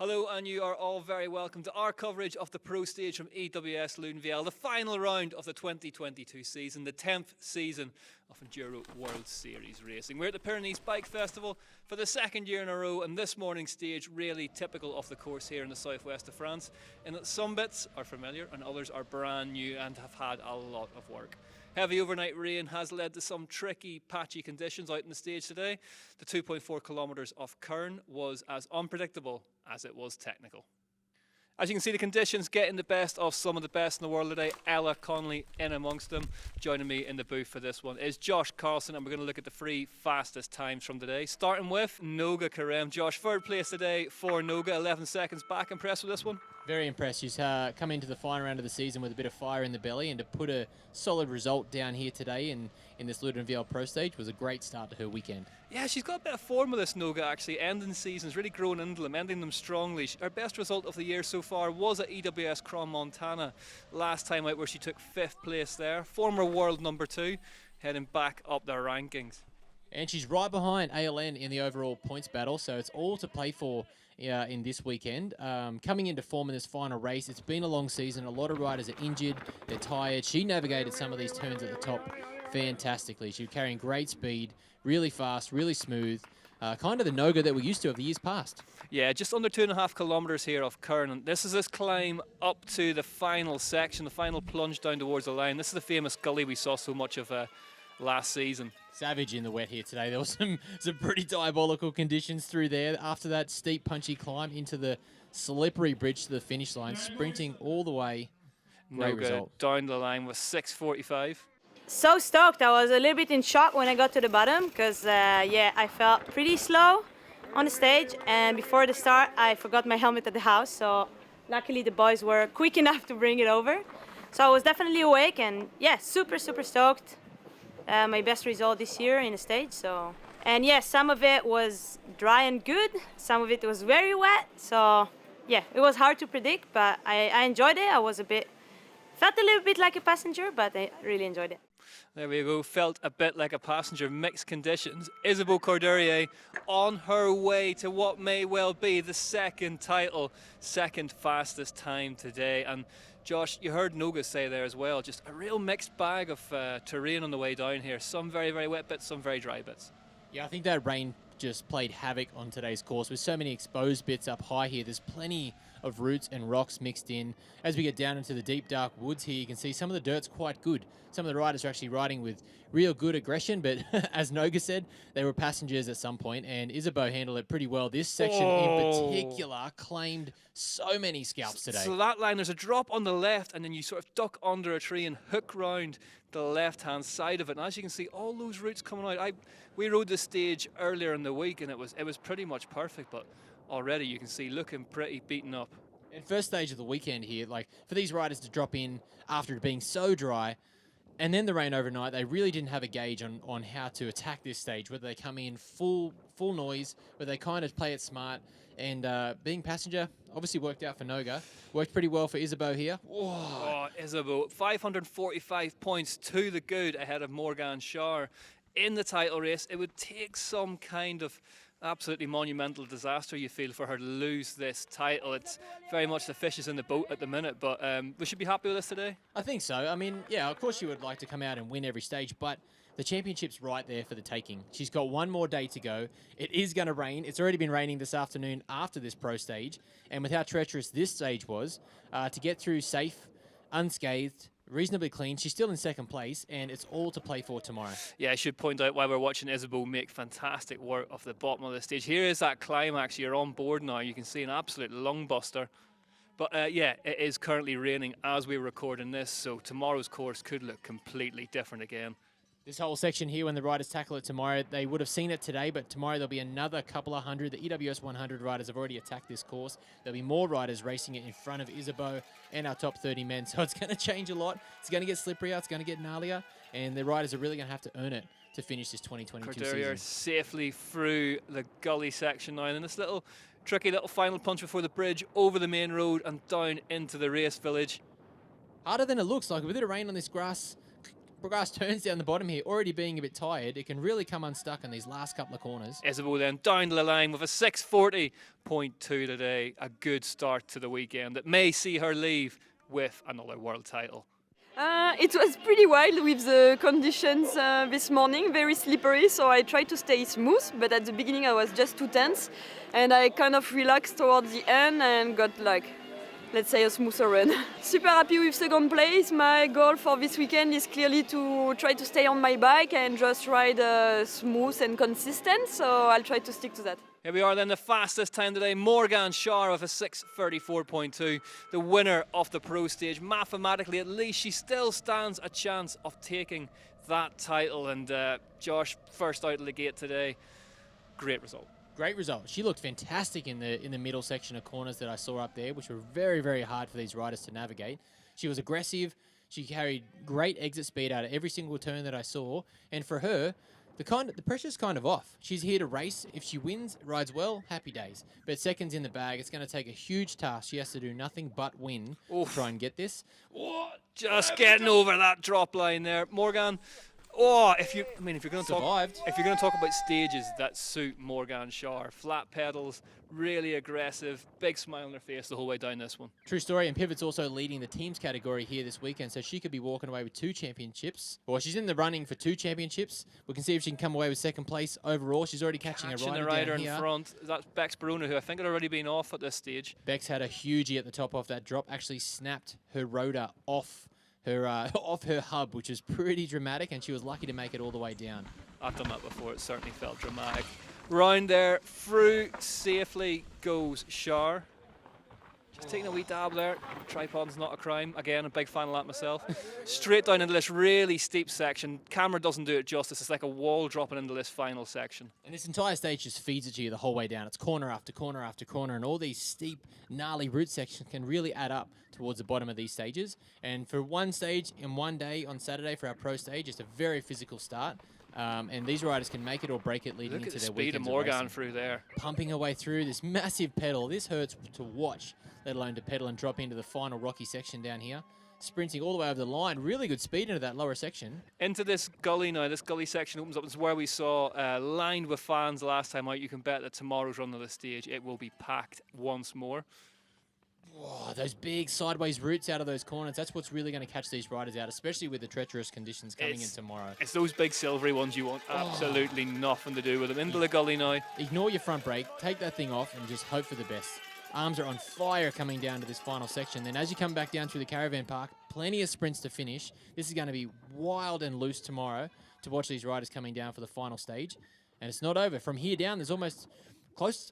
Hello, and you are all very welcome to our coverage of the Pro Stage from EWS Loudenvielle, the final round of the 2022 season, the 10th season of Enduro World Series racing. We're at the Pyrenees Bike Festival for the second year in a row, and this morning's stage really typical of the course here in the southwest of France, in that some bits are familiar and others are brand new and have had a lot of work. Heavy overnight rain has led to some tricky, patchy conditions out in the stage today. The 2.4 kilometres of Karen was as unpredictable as it was technical. As you can see, the conditions getting the best of some of the best in the world today. Ella Connolly in amongst them. Joining me in the booth for this one is Josh Carlson, and we're going to look at the three fastest times from today. Starting with Noga Karen. Josh, third place today for Noga, 11 seconds back. Impressed with this one? Very impressed. She's come into the final round of the season with a bit of fire in the belly, and to put a solid result down here today in this Loudenvielle Pro Stage was a great start to her weekend. Yeah, she's got a bit of form with this Noga, actually. Ending the seasons, really growing into them, ending them strongly. Her best result of the year so far was at EWS Cron Montana last time out, where she took 5th place there. Former world number 2, heading back up their rankings. And she's right behind ALN in the overall points battle, so it's all to play for in this weekend. Coming into form in this final race, it's been a long season. A lot of riders are injured, they're tired. She navigated some of these turns at the top fantastically. She was carrying great speed, really fast, really smooth. Kind of the Noga that we're used to of the years past. Yeah, just under 2.5 kilometres here of Kern. This is this climb up to the final section, the final plunge down towards the line. This is the famous gully we saw so much of last season. Savage in the wet here today. There was some pretty diabolical conditions through there. After that steep, punchy climb into the slippery bridge to the finish line, sprinting all the way. Great result. Down the line with 6:45. So stoked. I was a little bit in shock when I got to the bottom because, I felt pretty slow on the stage. And before the start, I forgot my helmet at the house. So luckily the boys were quick enough to bring it over. So I was definitely awake and, super, super stoked. My best result this year in the stage. So, and some of it was dry and good. Some of it was very wet. So, it was hard to predict, but I enjoyed it. Felt a little bit like a passenger, but I really enjoyed it. There we go, felt a bit like a passenger, mixed conditions. Isabel Cordurier on her way to what may well be the second title, second fastest time today. And Josh, you heard Noga say there as well, just a real mixed bag of terrain on the way down here. Some very, very wet bits, some very dry bits. Yeah, I think that rain just played havoc on today's course with so many exposed bits up high here. There's plenty of roots and rocks mixed in. As we get down into the deep, dark woods here, you can see some of the dirt's quite good. Some of the riders are actually riding with real good aggression, but as Noga said, they were passengers at some point, and Isabeau handled it pretty well. This section in particular claimed so many scalps today. So that line, there's a drop on the left, and then you sort of duck under a tree and hook round the left-hand side of it. And as you can see, all those roots coming out. We rode this stage earlier in the week, and it was pretty much perfect, but already you can see looking pretty beaten up. And first stage of the weekend here, like for these riders to drop in after it being so dry, and then the rain overnight, they really didn't have a gauge on how to attack this stage, whether they come in full noise, whether they kind of play it smart. And being passenger obviously worked out for Noga. Worked pretty well for Isabeau here. Oh, Isabeau, 545 points to the good ahead of Morgane Charre in the title race. It would take some kind of absolutely monumental disaster, you feel, for her to lose this title. It's very much the fish is in the boat at the minute, but we should be happy with this today. I think so. I mean, of course she would like to come out and win every stage, but the championship's right there for the taking. She's got one more day to go. It is going to rain. It's already been raining this afternoon after this pro stage, and with how treacherous this stage was, to get through safe, unscathed, reasonably clean. She's still in second place, and it's all to play for tomorrow. Yeah, I should point out why we're watching Isabeau make fantastic work off the bottom of the stage. Here is that climax. You're on board now. You can see an absolute lung buster. But it is currently raining as we're recording this, so tomorrow's course could look completely different again. This whole section here, when the riders tackle it tomorrow, they would have seen it today, but tomorrow there'll be another couple of hundred. The EWS 100 riders have already attacked this course. There'll be more riders racing it in front of Isabeau and our top 30 men, so it's going to change a lot. It's going to get slipperier, it's going to get gnarlier, and the riders are really going to have to earn it to finish this 2022 Cordurier season. Safely through the gully section now, and this little tricky little final punch before the bridge, over the main road and down into the race village. Harder than it looks, like a bit of rain on this grass. grass turns down the bottom here, already being a bit tired, it can really come unstuck in these last couple of corners. Isabel then down the line with a 6:40.2 today. A good start to the weekend that may see her leave with another world title. It was pretty wild with the conditions this morning, very slippery, so I tried to stay smooth, but at the beginning I was just too tense, and I kind of relaxed towards the end and got like, let's say, a smoother run. Super happy with second place. My goal for this weekend is clearly to try to stay on my bike and just ride smooth and consistent, so I'll try to stick to that. Here we are then, the fastest time today, Morgane Charre with a 6:34.2, the winner of the pro stage. Mathematically, at least, she still stands a chance of taking that title. And Josh, first out of the gate today, great result. Great result. She looked fantastic in the middle section of corners that I saw up there, which were very, very hard for these riders to navigate. She was aggressive. She carried great exit speed out of every single turn that I saw. And for her, the pressure's kind of off. She's here to race. If she wins, rides well, happy days. But seconds in the bag, it's going to take a huge task. She has to do nothing but win to try and get this. Oh, just getting over that drop line there, Morgane. Oh, if you're going to talk about stages that suit Morgane Charre, flat pedals, really aggressive, big smile on her face the whole way down this one. True story, and Pivot's also leading the teams category here this weekend, so she could be walking away with 2 championships. Well, she's in the running for 2 championships. We can see if she can come away with second place overall. She's already catching a rider in front. That's Bex Barona, who I think had already been off at this stage. Bex had a hugie at the top of that drop, actually snapped her rotor off her hub, which is pretty dramatic, and she was lucky to make it all the way down. I've done that before, it certainly felt dramatic. Round there, through safely goes Charre. Just taking a wee dab there. Tripod's not a crime. Again, a big fan of that myself. Straight down into this really steep section. Camera doesn't do it justice. It's like a wall dropping into this final section. And this entire stage just feeds it to you the whole way down. It's corner after corner after corner, and all these steep, gnarly route sections can really add up towards the bottom of these stages. And for one stage in one day on Saturday for our pro stage, it's a very physical start. And these riders can make it or break it leading into their weekends. Look at the speed of Morgane through there. Pumping her way through this massive pedal. This hurts to watch, let alone to pedal and drop into the final rocky section down here. Sprinting all the way over the line. Really good speed into that lower section. Into this gully now. This gully section opens up. This is where we saw lined with fans last time out. You can bet that tomorrow's run of the stage, it will be packed once more. Whoa, those big sideways routes out of those corners, that's what's really going to catch these riders out, especially with the treacherous conditions coming in tomorrow. It's those big silvery ones you want absolutely nothing to do with them. Into the gully now. Ignore your front brake, take that thing off and just hope for the best. Arms are on fire coming down to this final section. Then as you come back down through the caravan park, plenty of sprints to finish. This is going to be wild and loose tomorrow to watch these riders coming down for the final stage. And it's not over. From here down, there's almost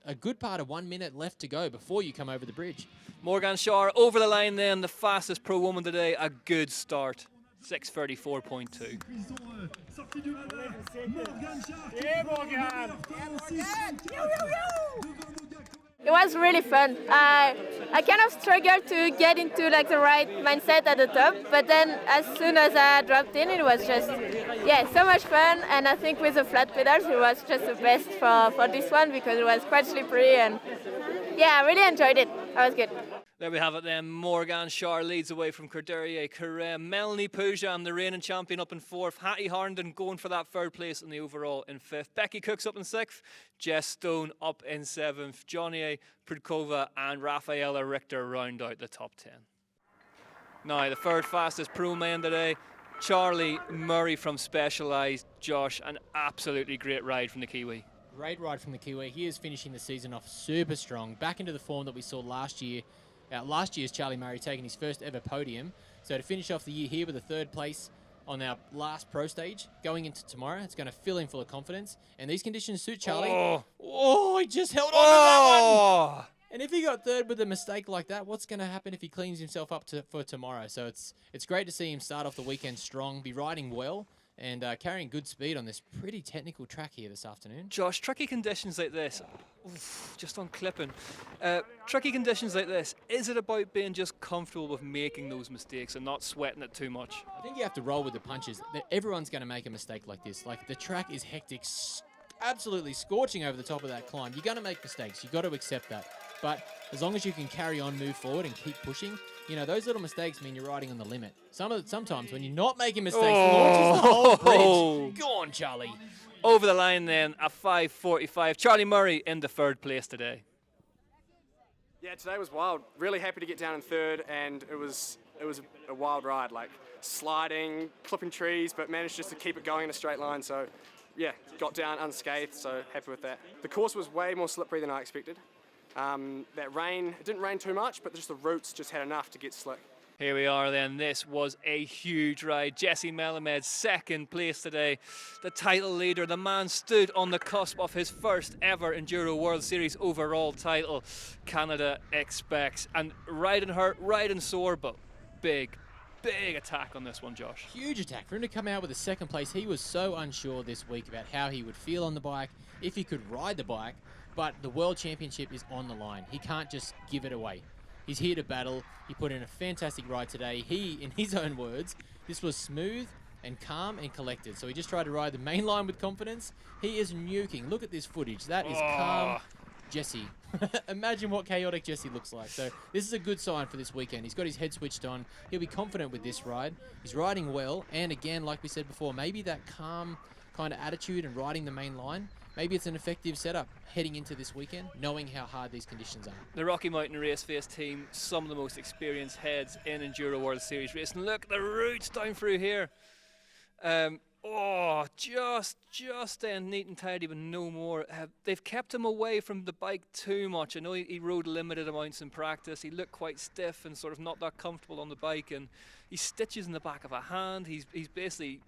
a good part of 1 minute left to go before you come over the bridge. Morgane Charre over the line then, the fastest pro woman today. A good start, 6:34.2. It was really fun. I kind of struggled to get into like the right mindset at the top, but then as soon as I dropped in, it was just, so much fun. And I think with the flat pedals, it was just the best for this one because it was quite slippery, and I really enjoyed it. It was good. There we have it then. Morgane Charre leads away from Cordurier, Karen, Melanie Pujan, the reigning champion, up in 4th. Hattie Harnden going for that 3rd place in the overall in 5th. Becky Cooks up in 6th. Jess Stone up in 7th. Johnny Prudkova and Rafaela Richter round out the top 10. Now, the 3rd fastest pro man today, Charlie Murray from Specialized. Josh, an absolutely great ride from the Kiwi. Great ride from the Kiwi. He is finishing the season off super strong. Back into the form that we saw last year. Last year's Charlie Murray taking his first ever podium. So to finish off the year here with a 3rd place on our last pro stage, going into tomorrow, it's going to fill him full of confidence. And these conditions suit Charlie. Oh, he just held on to that one. And if he got 3rd with a mistake like that, what's going to happen if he cleans himself up for tomorrow? So it's great to see him start off the weekend strong, be riding well, and carrying good speed on this pretty technical track here this afternoon. Josh, tricky conditions like this, just on clipping, tricky conditions like this, is it about being just comfortable with making those mistakes and not sweating it too much? I think you have to roll with the punches. Everyone's going to make a mistake like this. Like, the track is hectic, absolutely scorching over the top of that climb. You're going to make mistakes. You've got to accept that. But as long as you can carry on, move forward, and keep pushing, you know, those little mistakes mean you're riding on the limit. Sometimes when you're not making mistakes, launches the whole bridge. Go on, Charlie. Over the line then at 5:45. Charlie Murray in the third place today. Yeah, today was wild. Really happy to get down in third, and it was a wild ride, like sliding, clipping trees, but managed just to keep it going in a straight line. So yeah, got down unscathed, so happy with that. The course was way more slippery than I expected. That rain, it didn't rain too much, but just the roots just had enough to get slick. Here we are then. This was a huge ride. Jesse Melamed, second place today. The title leader, the man stood on the cusp of his first ever Enduro World Series overall title. Canada expects. And riding sore, but big attack on this one, Josh. Huge attack. For him to come out with a second place, he was so unsure this week about how he would feel on the bike, if he could ride the bike, but the World Championship is on the line. He can't just give it away. He's here to battle. He put in a fantastic ride today. He, in his own words, this was smooth and calm and collected. So he just tried to ride the main line with confidence. He is nuking. Look at this footage. That is calm Jesse. Imagine what chaotic Jesse looks like. So this is a good sign for this weekend. He's got his head switched on. He'll be confident with this ride. He's riding well. And again, like we said before, maybe that calm kind of attitude and riding the main line, maybe it's an effective setup heading into this weekend, knowing how hard these conditions are. The Rocky Mountain Race Face team, some of the most experienced heads in Enduro World Series racing. Look, the roots down through here. Just then neat and tidy, but no more. They've kept him away from the bike too much. I know he rode limited amounts in practice. He looked quite stiff and sort of not that comfortable on the bike, and he stitches in the back of a hand. He's basically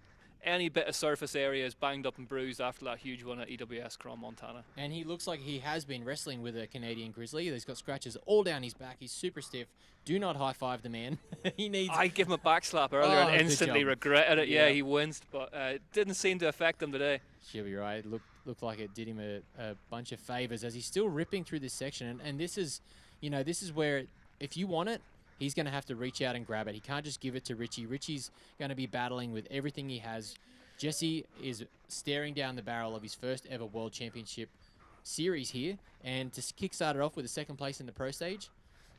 any bit of surface area is banged up and bruised after that huge one at EWS Crom, Montana. And he looks like he has been wrestling with a Canadian Grizzly. He's got scratches all down his back. He's super stiff. Do not high-five the man. He needs... I gave him a back slap earlier and instantly regretted it. Yeah, he winced, but it didn't seem to affect him today. She'll be right. Looked like it did him a bunch of favours as he's still ripping through this section. And this is, this is where, if you want it, he's going to have to reach out and grab it. He can't just give it to Richie. Richie's going to be battling with everything he has. Jesse is staring down the barrel of his first ever World Championship series here. And to kickstart it off with a second place in the pro stage,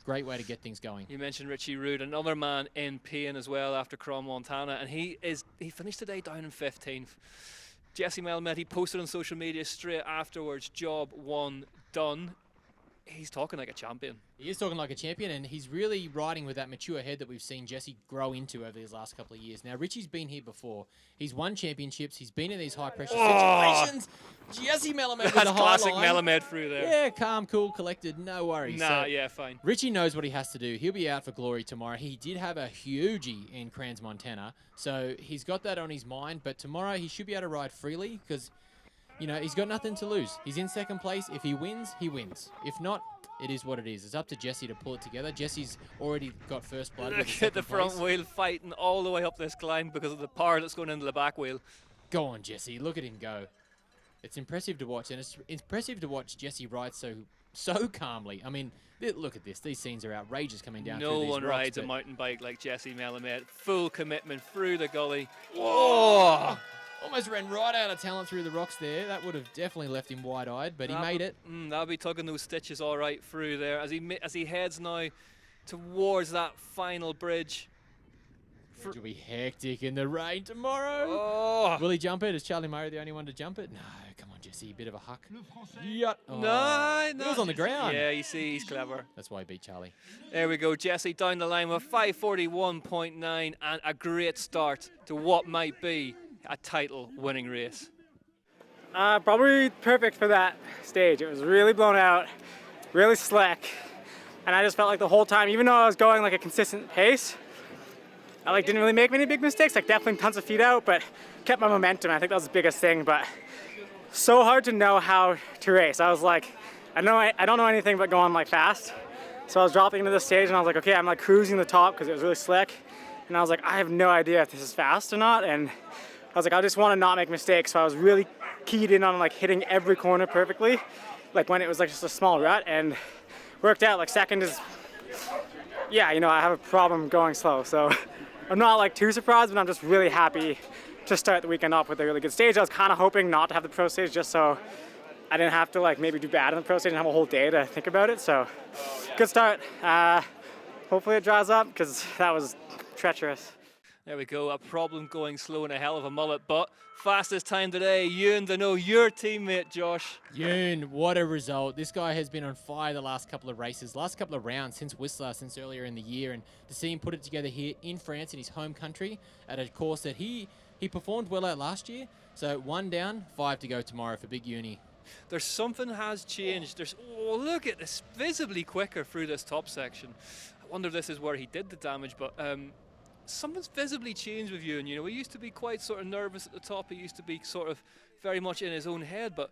great way to get things going. You mentioned Richie Rude, another man in pain as well after Crom, Montana. And he finished today down in 15th. Jesse Melamed, he posted on social media straight afterwards, job one done. He's talking like a champion. He is talking like a champion, and he's really riding with that mature head that we've seen Jesse grow into over these last couple of years. Now, Richie's been here before. He's won championships. He's been in these high-pressure situations. Jesse Melamed with That's the classic high line. Melamed through there. Yeah, calm, cool, collected, no worries. Fine. Richie knows what he has to do. He'll be out for glory tomorrow. He did have a hugie in Crans, Montana, so he's got that on his mind. But tomorrow he should be able to ride freely because, he's got nothing to lose. He's in second place. If he wins, he wins. If not, it is what it is. It's up to Jesse to pull it together. Jesse's already got first blood. Look at the front wheel fighting all the way up this climb because of the power that's going into the back wheel. Go on, Jesse. Look at him go. It's impressive to watch, and it's impressive to watch Jesse ride so calmly. I mean, look at this. These scenes are outrageous coming down through these rocks. No one rides a mountain bike like Jesse Melamed. Full commitment through the gully. Whoa! Almost ran right out of talent through the rocks there. That would have definitely left him wide-eyed, but he made it. That'll be tugging those stitches all right through there as he heads now towards that final bridge. It'll be hectic in the rain tomorrow. Oh. Will he jump it? Is Charlie Murray the only one to jump it? No, come on, Jesse. Bit of a huck. Yut. Oh. No. It was on the ground. Yeah, you see, he's clever. That's why he beat Charlie. There we go, Jesse down the line with 5:41.9 and a great start to what might be a title-winning race. Probably perfect for that stage. It was really blown out, really slick, and I just felt like the whole time, even though I was going like a consistent pace, I didn't really make many big mistakes. Definitely tons of feet out, but kept my momentum. I think that was the biggest thing. But so hard to know how to race. I was like, I don't know anything but going fast. So I was dropping into the stage, and I was like, okay, I'm cruising the top because it was really slick, and I was like, I have no idea if this is fast or not, and I was like, I just want to not make mistakes. So I was really keyed in on hitting every corner perfectly, when it was just a small rut, and worked out. Second is, I have a problem going slow. So I'm not too surprised, but I'm just really happy to start the weekend off with a really good stage. I was kind of hoping not to have the pro stage just so I didn't have to maybe do bad in the pro stage and have a whole day to think about it. So good start. hopefully it dries up because that was treacherous. There we go, a problem going slow and a hell of a mullet, but fastest time today, Youn Deniaud, your teammate, Josh. Yoon, what a result. This guy has been on fire the last couple of races, last couple of rounds since Whistler, since earlier in the year, and to see him put it together here in France, in his home country, at a course that he performed well at last year. So 1 down, 5 to go tomorrow for Big Uni. There's something has changed. Oh, look at this, visibly quicker through this top section. I wonder if this is where he did the damage, but something's visibly changed with Youn. You know, he used to be quite sort of nervous at the top. He used to be sort of very much in his own head, but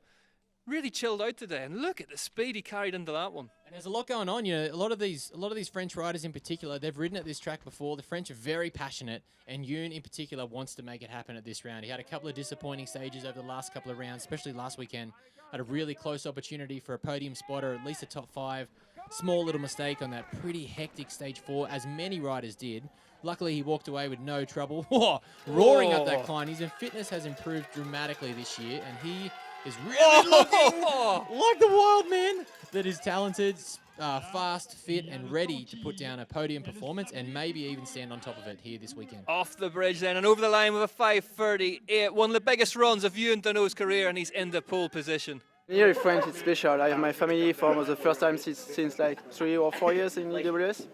really chilled out today. And look at the speed he carried into that one. And there's a lot going on. You know, a lot of these French riders in particular, they've ridden at this track before. The French are very passionate, and Youn in particular wants to make it happen at this round. He had a couple of disappointing stages over the last couple of rounds, especially last weekend. Had a really close opportunity for a podium spot or at least a top 5. Small little mistake on that pretty hectic stage 4, as many riders did. Luckily, he walked away with no trouble. Roaring up that climb. His fitness has improved dramatically this year, and he is really looking like the wild man that is talented, fast, fit, and ready to put down a podium performance and maybe even stand on top of it here this weekend. Off the bridge then and over the line with a 5:38. One of the biggest runs of Youn Deniaud's career, and he's in the pole position. Here in France, it's special. I have my family for the first time since like 3 or 4 years in EWS.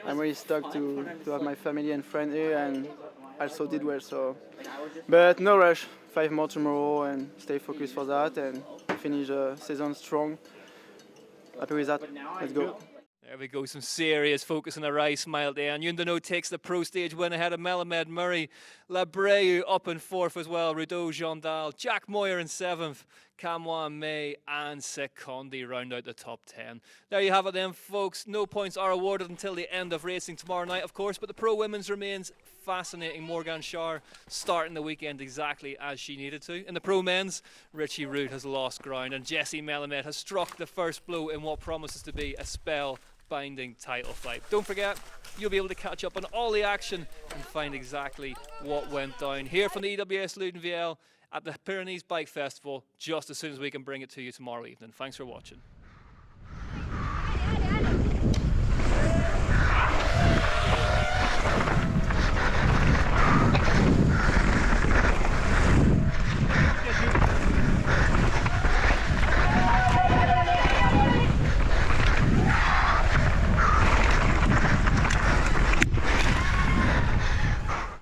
I'm really stoked to have my family and friends here, and also did well. So, but no rush. 5 more tomorrow, and stay focused for that, and finish the season strong. Happy with that. Let's go. There we go, some serious focus on the right smile there. And Youn Deniaud takes the pro stage win ahead of Malamed, Murray, Labreu up in 4th as well, Rudeau, Jondal, Jack Moyer in 7th, Camoin, May and Secondi round out the top 10. There you have it then, folks. No points are awarded until the end of racing tomorrow night, of course, but the pro women's remains fascinating. Morgane Charre starting the weekend exactly as she needed to. In the pro men's, Richie Root has lost ground, and Jesse Melamed has struck the first blow in what promises to be a spell-binding title fight. Don't forget, you'll be able to catch up on all the action and find exactly what went down here from the EWS Loudenvielle at the Pyrenees Bike Festival just as soon as we can bring it to you tomorrow evening. Thanks for watching.